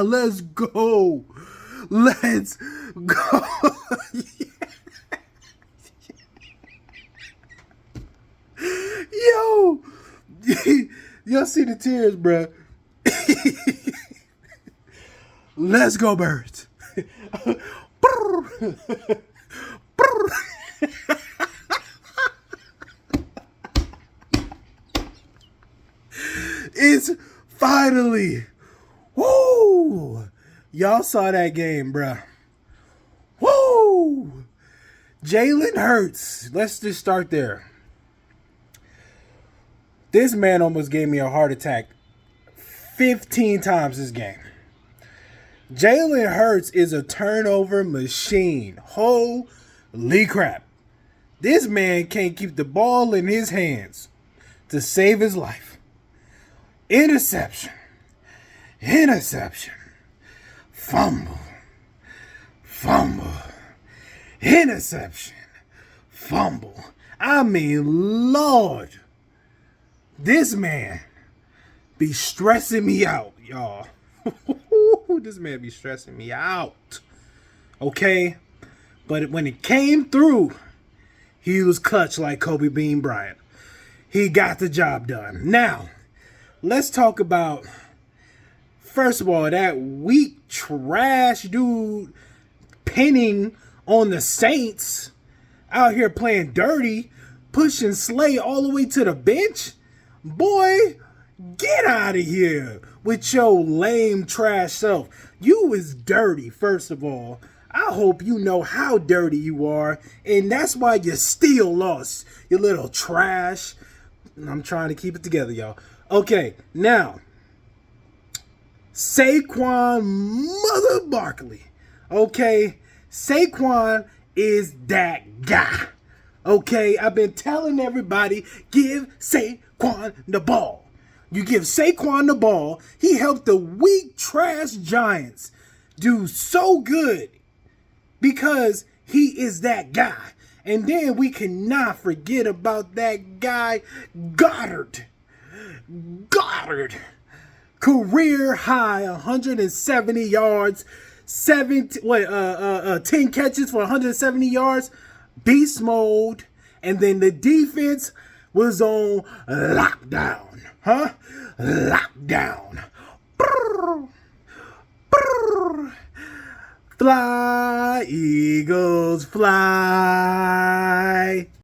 Let's go. Let's go. Yo. Y'all see the tears, bruh. Let's go, birds. It's finally. Woo! Y'all saw that game, bruh. Woo! Jalen Hurts. Let's just start there. This man almost gave me a heart attack 15 times this game. Jalen Hurts is a turnover machine. Holy crap. This man can't keep the ball in his hands to save his life. Interception. Interception. Fumble. Fumble. Interception. Fumble. I mean, Lord. This man be stressing me out, y'all. This man be stressing me out. Okay? But when it came through, he was clutch like Kobe Bean Bryant. He got the job done. Now, let's talk about, first of all, that weak trash dude pinning on the Saints out here playing dirty, pushing Slay all the way to the bench. Boy, get out of here with your lame trash self. You was dirty, first of all. I hope you know how dirty you are, and that's why you still lost, you little trash. I'm trying to keep it together, y'all. Okay, now, Saquon Mother Barkley. Okay, Saquon is that guy. Okay, I've been telling everybody, give Saquon the ball. You give Saquon the ball, he helped the weak trash Giants do so good because he is that guy. And then we cannot forget about that guy, Goddard. Career high 170 yards, 10 catches for 170 yards, beast mode, and then the defense was on lockdown, huh? Lockdown. Brrr, brrr. Fly, Eagles, fly.